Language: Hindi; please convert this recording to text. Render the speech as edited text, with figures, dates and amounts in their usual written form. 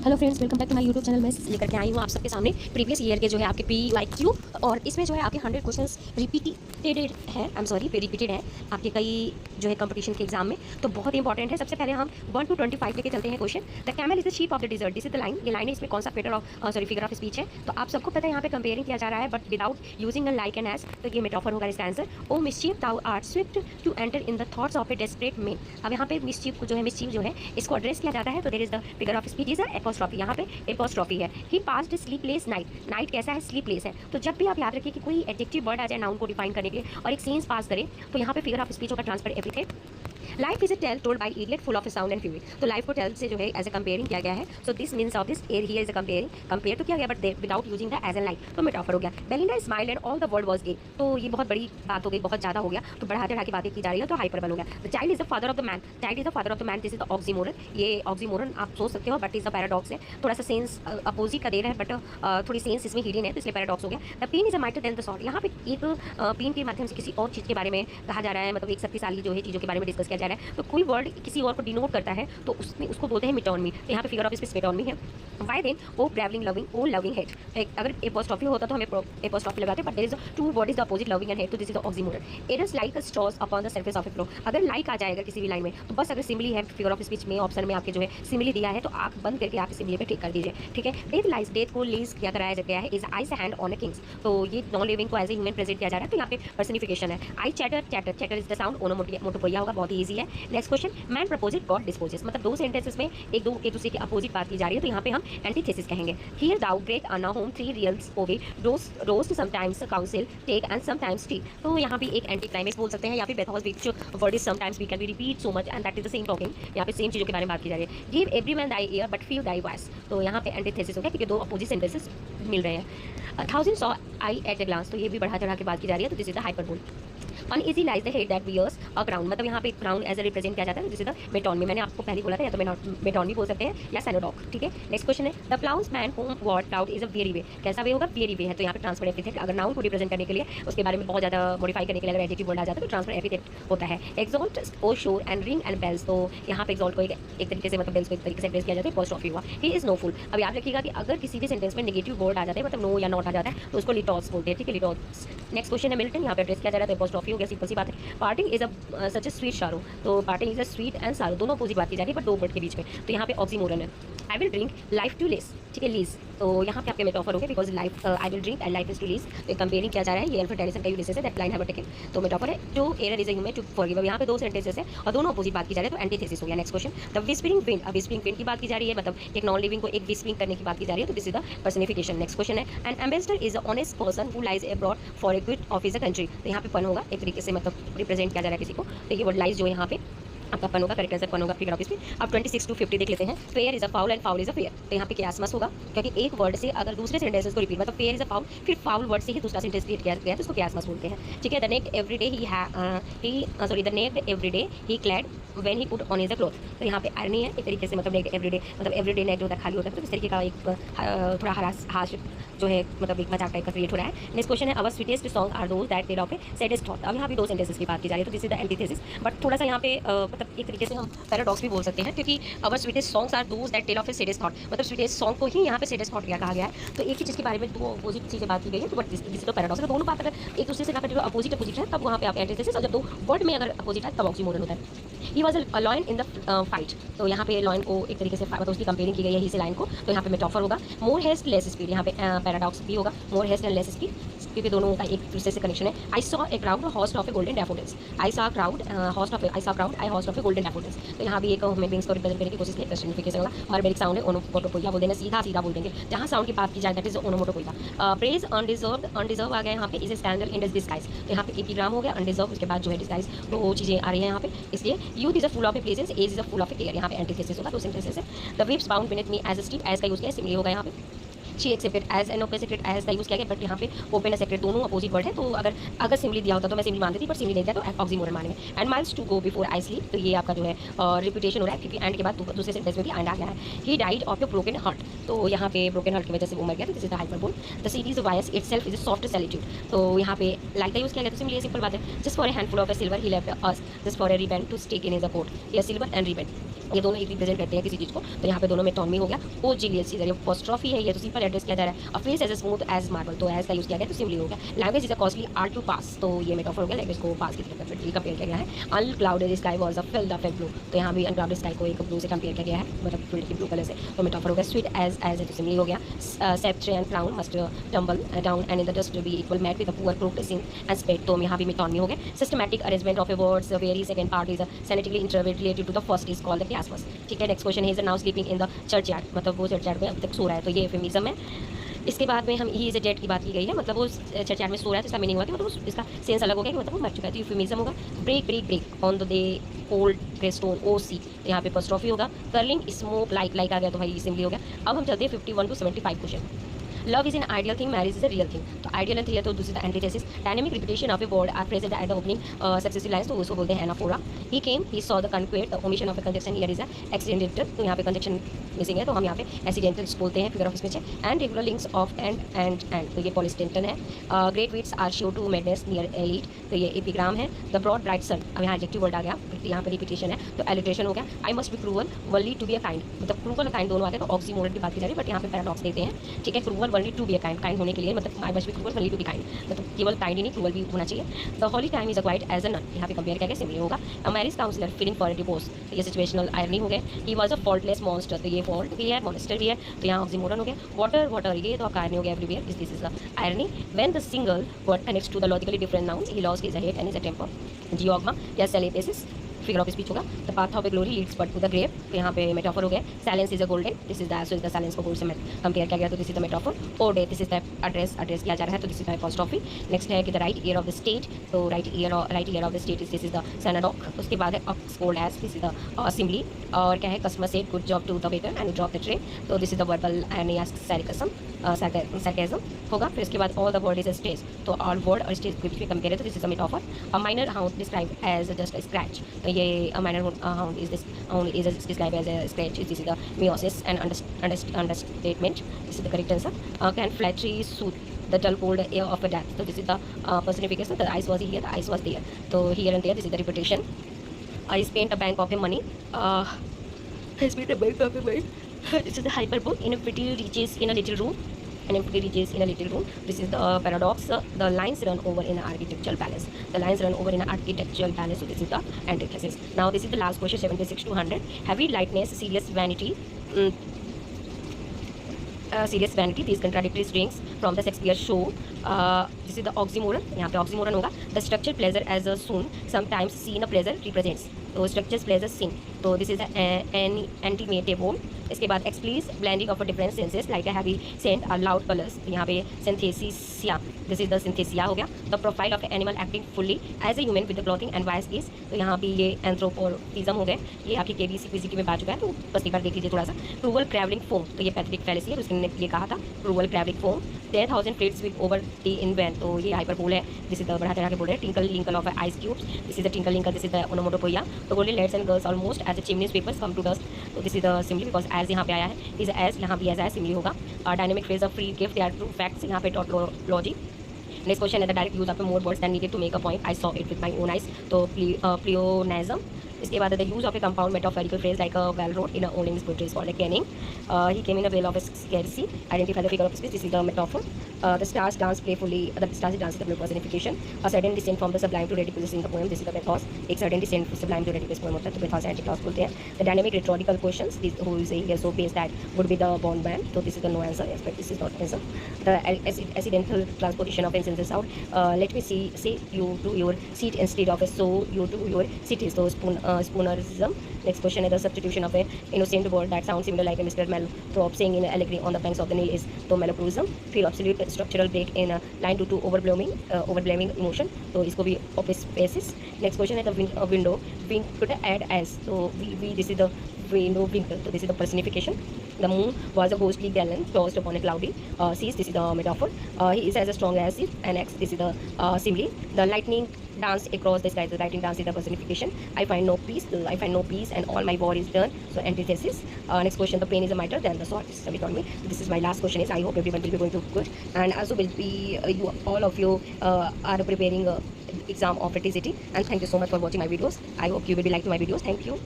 Hello friends, welcome back to my YouTube channel. मैं लेकर के आई हूँ आप सबके सामने प्रीवियस ईयर के जो है आपके PYQ, और इसमें जो है आपके 100 क्वेश्चंस रिपीटेड है। आई एम सॉरी, रिपीटेड है आपके कई जो है कंपटीशन के एग्जाम में, तो बहुत इंपॉर्टेंट है। सबसे पहले हम 1 to 25 लेके चलते हैं question. The camel is the sheep of the dessert, this is the line. ये लाइन है, इसमें कौन सा फिगर ऑफ स्पीच है? तो आप सबको पता है यहाँ पे कंपेयरिंग किया जा रहा है, but without using a like and as, तो ये मेटाफर होगा इसका answer. O mischief thou art swift to enter in the thoughts of a desperate man. अब यहाँ पे मिस्चीफ को जो है, मिस्चीफ जो है इसको एड्रेस किया जाता है, तो there is the figure of speech is a apostrophe. यहाँ पे एपोस्ट्रॉफी है। He passed sleepless night. Night कैसा है? स्लीपलेस है। तो जब भी आप याद रखिए कि कोई एडजेक्टिव वर्ड आ जाए नाउन को डिफाइन करने के लिए और एक सेंस पास करे, तो यहाँ पे फिगर ऑफ स्पीच होगा transfer everything. Life is a tale told by idiot full of sound and fury. तो लाइफ को टेल से जो है एज ए कंपेयरिंग किया गया है। So this means of this air here is a comparing, compare तो किया गया but without using the as and like, तो मेटाफर हो गया। Belinda smile and all the world was gay. तो ये बहुत बड़ी बात हो गई, बहुत ज्यादा हो गया, तो बढ़ा चढ़ा के बातें की जा रही है, तो हाइपरबल हो गया। The child is the father of the man. Child is the father of the man, this is the oxymoron. ये ऑक्सीमोरन आप सोच सकते हो, बट इज द पैराडॉक्स है। थोड़ा सा सेंस अपोजिट का दे रहा है, बट थोड़ी सेंस इसमें हिडन है, तो इसलिए पैराडॉक्स हो गया। The pen is a mightier than the sword. यहाँ पे एक पेन के माध्यम से किसी और चीज़ के बारे में कहा जा रहा है, मतलब एक शक्तिशाली जो है चीज़ों के बारे में डिस्कस किया जा रहा है। तो कोई वर्ड किसी और को डिनोट करता है, तो उसमें उसको बोलते हैं मेटोनमी। तो यहाँ पे फिगर ऑफ स्पीच मेटोनमी है। Why then O travelling loving O loving head. अगर एपोस्ट्रॉफी होता तो हमें एपोस्ट्रॉफी लगाते, but there is two word is the opposite loving and head, तो this is the oxymoron. It is like a straws upon the surface of a flow. अगर लाइक आ जाएगा किसी भी लाइन में, तो बस अगर सिमिली है फिगर ऑफ स्पीच में ऑप्शन में आपके जो है सिमिली दिया है, तो आप बंद करके आप सिमिली पे टिक कर दीजिए, ठीक है। डेथ लाइज, डेथ को लीज क्या कराया गया है, his icy hand on a kings. तो ये नॉन लिविंग को एज ए ह्यूमन प्रेजेंट किया जा रहा है, तो यहाँ पे पर्सनिफिकेशन है। I chatter, chatter, chatter is the sound, onomatopoeia होगा, बहुत ही ईजी है। Next question, man proposed God disposes. मतलब दो सेंटेंसेस में एक दूसरे के अपोजिट बात की जा रही है, तो यहाँ पे हम एंटीथेसिस कहेंगे। Here thou great Anna whom three realms obey dost sometimes counsel take and sometimes tea. तो यहाँ भी एक एंटी क्लाइमेक्स बोल सकते हैं, या फिर because which word is sometimes we can be repeat so much and that is the same talking. यहाँ पे सेम चीज़ों के बारे में बात की जा रही है। Give everyone Dai year but feel thy voice. तो यहाँ पे एंटीथेसिस हो गया, क्योंकि दो अपोजिट सेंटेंसेस मिल रहे हैं। Thousand saw I at the glance. तो ये भी बढ़ा चढ़ा के बात की जा रही है, तो this is the hyperbole. Uneasy lies the head that wears a crown. मतलब यहाँ पे क्राउन एज ए रिप्रेजेंट किया जाता है, जिसे द मेटोनमी। मैंने आपको पहले बोला था, या तो मेटोनमी बोल सकते हैं या सेनोडॉक, ठीक है। नेक्स्ट क्वेश्चन है, the ploughs man home what cloud is a weary way. कैसा वे होगा? वेरी वे है। तो यहाँ पे ट्रांसफर एपिथेट, अगर नाउन को रिप्रेजेंट करने के लिए उसके बारे में बहुत ज़्यादा मॉडिफाई करने के लिए अगर एडजेक्टिव वर्ड आ जाता है, तो ट्रांसफर एपिथेट होता है। एक्सॉल्ट ओ शोर एंड रिंग एंड बेल्स। तो यहाँ पे एक्सॉल्ट को एक तरीके से, मतलब बेल्स को एक तरीके से एड्रेस किया जाता है, एपोस्ट्रॉफी हुआ। He is no fool. अब याद रखिएगा कि अगर किसी भी सेंटेंस में नेगेटिव वर्ड आ जाता है, मतलब नो या नॉट आ जाता है, तो उसको लिटॉस बोलते हैं, ठीक है, लिटॉस। नेक्स्ट क्वेश्चन है मिल्टन। यहाँ पे एड्रेस किया जा रहा है, तो एपोस्ट्रॉफी हो गया, सिंपल सी बात है। Parting is a such a sweet sorrow. तो parting is a sweet and sorrow, दोनों अपोजिट बात की जा रही है, बट दो वर्ड के बीच में, तो यहाँ पे ऑक्सीमोरन है। I will drink life to lees, ठीक है, लीज। तो यहाँ पे आपके मेटाफर हो गया, because life I will drink and life is to lees. तो कंपेयरिंग किया जा रहा है, ये अल्फ्रेड टेनिसन का यूलिसिस है, दैट लाइन हैव टेकन। तो मेटाफर है, जो error is a human to forgive. यहाँ पे दो सेंटेंसेस है और दोनों अपोजिट बात की जा रही है, तो एंटीथेसिस हो गया। Next question, the whispering wind. अब विस्परिंग विंड की बात की जा रही है, मतलब एक नॉन लिविंग को एक विस्परिंग करने की बात की जा रही है, तो this is the personification. Next question है, an ambassador is a honest person who lies abroad for a good of is a country. तो यहाँ पे पन होगा, एक तरीके से मतलब रिप्रेजेंट किया जा रहा है किसी को, तो ये वर्ड लाइज जो है यहाँ पे आपका पन होगा, करेक्ट आंसर पन होगा फिगर ऑफ स्पीच। अब 26 to 50 देख लेते हैं। Fair is a foul and foul is a fair. तो यहाँ पे क्यास मस होगा, क्योंकि एक वर्ड से अगर दूसरे सेंटेंसेस को रिपीट, मतलब फेयर इज अ फाउल, फिर फाउल वर्ड से ही दूसरा सेंटेंस क्रिएट किया गया है, तो उसको क्यास मस बोलते हैं, ठीक है। The naked every day the naked every day he clad when he put on his a cloth. तो यहाँ पे आयरनी है एक तरीके से, मतलब नेक्ड एवरी डे, मतलब एवरी डे नेक्ड होता है, खाली होता है, तो इस तरीके का एक थोड़ा हाश जो है, मतलब एक मजाक टाइप का क्रिएट हो रहा है। नेक्स्ट क्वेश्चन है, our sweetest song are those that tell of a saddest thought. अब यहाँ पे दो सेंटेंसेस की बात की जा रही है, तो this is the antithesis. But थोड़ा सा यहाँ पे मतलब एक तरीके से हम पैराडॉक्स भी बोल सकते हैं, क्योंकि our sweetest songs are those that tell of a saddest thought. मतलब स्वीटेस्ट सॉन्ग को ही यहाँ पे सैडेस्ट थॉट क्या कहा गया है, तो एक ही चीज़ के बारे में दो अपोजिट चीज़ें बात की गई है, तो but this is the paradox. तो दोनों बात अगर एक दूसरे से ना अपोजिट है, तब वहाँ पे आप एंटीथेसिस, और जब दो वर्ड में अगर अपोजिट है तब ऑक्सीमोरन होता है। He was a lion in the fight. तो यहाँ पे लॉयन को एक तरीके से मतलब उसकी कंपेयरिंग की गई है ही से लाइन को, तो यहाँ पे मेटाफर होगा। मोर हेस्ट लेस स्पीड, यहाँ पे पैराडॉक्स भी होगा, मोर हेस्ट एंड लेस स्पीड, क्योंकि दोनों का एक दूसरे से कनेक्शन है। I saw a crowd host of A golden daffodils. I saw crowd host of I host of A golden daffodils. तो यहाँ भी एक ह्यूमन बींग्स को रिप्रेजेंट करने की कोशिश की, पर्सनिफिकेशन होगा। और बेरिक साउंड है, ओनोमोटोपोइया बोल देना, सीधा सीधा बोल देंगे। जहाँ साउंड की बात की जाए दैट इज ओनोमोटोपोइया। प्रेज अनडिजर्व आ गया यहाँ पे, is a standard in disguise. तो यहाँ पे एपिग्राम हो गया, अनडिजर्व, उसके बाद जो है डिस्गाइज, तो वो चीज़ें आ रही है यहाँ पे। इसलिए youth is a full of a pleasance, age is a full of a care. यहाँ पे एंटीथेसिस होगा, तो सेंटेंसेस है। The waves bound beneath me as a street, as का यूज किया, सिमिली होगा यहाँ पे। She accepted as an open secret as का यूज़ किया गया, बट यहाँ पे ओपन और सेक्रेट दोनों अपोजिट वर्ड है, तो अगर सिमली दिया होता तो मैं सिमली मानती थी, पर सिमली नहीं दिया तो ऑक्सीमोरन मानेंगे। And miles to go before I sleep, तो ये आपका जो है रिपीटेशन हो रहा है, क्योंकि एंड के बाद दूसरे सेंटेंस में भी एंड आ गया है। He died of A broken heart, तो यहाँ पे ब्रोकन हार्ट की वजह से वो मर गया, तो this is the hyperbole. The series voice itself is a soft solitude, तो यहाँ पे लाइक का यूज़ किया गया, तो सिंपली सिंपल बात है, just for a handful of a silver he left us, just for a ribbon to stick in his coat. ये सिल्वर एंड रिबन ये दोनों एक रिप्रेजेंट करते हैं किसी चीज़ को, तो यहाँ पे दोनों में टॉमी हो गया। ओ जीलियस सीजर, ये अपोस्ट्रोफी है, ये तो सिंपल एड्रेस किया जा रहा है। A face as smooth as marble, तो एज का यूज़ किया गया तो सिंपली हो गया। Language is a costly art to pass, तो ये मेटाफर हो गया, लैंग्वेज को पास की तरफ कंपेयर किया गया है। Unclouded sky was a field of a blue, तो यहाँ भी अनक्लाउडेड स्काई को एक ब्लू से कंपेयर किया गया है, मतलब फील्ड की ब्लू कलर से, तो मेटाफर हो गया। स्वीट एज है तो सिंपली हो गया। Sceptre and crown must tumble down and in the dust be equal made with a poor crooked सिंग एंड स्पेड, तो यहाँ भी मेटोनमी हो गया। Systematic arrangement of a words very second part is semantically interwoven related to the first is called the chiasmus. ठीक है, नेक्स्ट क्वेश्चन है, is now sleeping in the churchyard, मतलब वो चर्च यार्ड में अब तक सो रहा है, तो ये एफेमिज्म है। इसके बाद में हम ही इज ए डेड की बात की गई है, मतलब वो चर्च यार्ड में सो रहा है, तो इसका मीनिंग हुआ कि मतलब इसका सेंस अलग हो गया कि मतलब वो मर चुका है, तो यूफेमिज्म होगा। Break break break on the day cold greystone O C, तो यहाँ पे एपोस्ट्रोफी होगा। कर्लिंग स्मोक लाइक आ गया, तो भाई सिंपली हो गया। अब हम चलते हैं 51 to 75 question. Love is an ideal thing, marriage is a real thing, तो आइडियल एंड रियल तो दूसरी antithesis. Dynamic repetition of a word are present at the opening successive lines, तो उसको बोलते हैं anaphora. He came he saw the conquered, the omission of a conjunction here is accidental, तो यहाँ पे कंजक्शन मिसिंग है, तो हम यहाँ पे एक्सीडेंटल बोलते हैं फिगर ऑफ स्पीच है। And regular links of and, तो ये पॉलिस्टेंटन है। Great wits are show to madness near elite, तो ये एपिग्राम है। द ब्रॉड ब्राइट सन, अब यहाँ एडजेक्टिव वर्ड आ गया, यहाँ पे रिपीटेशन है, तो एलिट्रेशन हो गया। I must be cruel only to be a kind, मतलब क्रूअल काइंड दोनों आ गए, तो ऑक्सीमोरन की बात की जा रही है, बट यहाँ पे पैराडॉक्स देते हैं। ठीक है, cruel only to be a kind होने के लिए, मतलब I must be cruel only to be kind, मतलब केवल काइंड ही नहीं क्रूअल भी होना चाहिए। The holy time is a quite as a nun, यहाँ पे कंपेयर किया गया, सिंपली होगा। A marriage counsellor feeling for a divorce, तो ये सिचुएशनल आयरनी हो गए। He was a faultless monster, तो ये फॉल्ट भी है, मॉन्स्टर भी है, तो यहाँ ऑक्सीमोरन हो गया। वाटर वाटर, ये तो आपका आयरनी हो गया everywhere, this is the irony. When the single word connects to the logically different noun, he lost his head and his temper. Zeugma या सेलेपेसिस, फिगर ऑफ स्पीच होगा। The path of a glory leads but to the grave, तो यहाँ पे मेटाफर हो गया। Silence is a golden, this is the silence को गोल्ड से कंपेयर किया गया, तो this is the metaphor. O day, this is the address किया जा रहा है, तो this is the apostrophe. Next है कि the right ear of the state, तो right ear of the state is this is the synecdoche. उसके बाद है Oxford age, this is the assembly. और क्या है, customer said good job to the waiter and drop the tray, तो this is the verbal and sarcasm होगा। फिर इसके बाद all the word is stage, तो ऑल वर्ड और स्टेज के बीच में कंपेयर है, तो this is a metaphor. A minor hound describe as just a scratch, तो ये a minor hound is describe as a scratch, this is the meiosis and understatement, this is the correct answer. Can flattery suit the dull cold air of a death, so this is the personification. The ice was here, the ice was there, so here and there, this is the repetition. I spent a bank of money, I spent a bank of money. This is the hyperbole. In a pretty reaches in a little room, and empty reaches in a little room, this is the paradox. The lines run over in an architectural palace, the lines run over in an architectural palace, so this is the antithesis. Now this is the last question, 76 to 100. Heavy lightness, serious vanity, serious vanity, these contradictory strings from the Shakespeare show. This is the oxymoron, यहाँ पे oxymoron होगा. The structure pleasure as a soon sometimes seen a pleasure represents, तो structures pleasure seen, तो this is an antimatable. इसके बाद explicit blending of different senses like heavy scent और लाउड कलर्स, यहाँ पे synaesthesia, this is the synaesthesia हो गया। The profile of animal acting fully as a human with the clothing and voice case, तो यहाँ पे ये एंथ्रोपोइज्म हो गए, ये आपकी केबीसी पीसीकी में बात चुका है, तो बस एक बार देख लीजिए थोड़ा सा। क्रूअल ट्रैवलिंग फोम, तो ये पैथेटिक फैलेसी है, उसने ये कहा था cruel travelling foam. 10,000 fleets with over tea in van, तो ये हाइपरबोल है, दिस इज द बढ़ा चढ़ा के बोल रहे हैं। Tinkle linkle of ice cubes, this is the tinkle linkle, this is the onomatopoeia. तो golden lads and girls almost as a chimneys papers come to dust, तो this is the simile because as यहाँ पे आया है, इज एज यहाँ भी एज सिम्बली होगा। Dynamic phrase of free gift, they are true facts, यहाँ पे टॉटोलॉजी। नेक्स्ट क्वेश्चन है the direct use of more words then needed to make a point, I saw it with my own eyes, तो प्लियोनेज्म। इसके बाद the use of a compound metaphorical phrase like a whale road in a old English poetry is called a kenning. He came in a well of scarcity, identify the figure of speech, this is the metaphor. The stars dance playfully, the stars dance is the personification. A sudden descent from the sublime to ridiculous in the poem, this is the pathos, एक sudden descent sublime to ridiculous poem होता है, तो पेथोस एंटी क्लॉज बोलते हैं। The dynamic rhetorical questions, this who is here so base that would be the bondman, तो this is the no answer, expect this is not answer. The accidental transposition of sentences out, let me say you to your seat instead of a so you to your cities, so spoonerism. Next question is the substitution of a innocent word that sounds similar like a Mr. Malthrop saying in Allegory on the banks of the Nile is तो malapruism. फिर absolute structural break in line due to overblaming emotion, तो इसको भी office basis. Next question है the window winked at as, so we this is the rain or winter. So this is the personification. The moon was a ghostly gallant tossed upon a cloudy seas. This is the metaphor. He is as strong as an axe. This is the simile. The lightning danced across the sky. The lightning dance is the personification. I find no peace. I find no peace, and all my war is done. So antithesis. Next question. The pain is a mitre than the sword. Somebody told me. This is my last question. Is I hope everyone will be going to good, and also will be you all of you are preparing exam of TCT. And thank you so much for watching my videos. I hope you will be liking my videos. Thank you.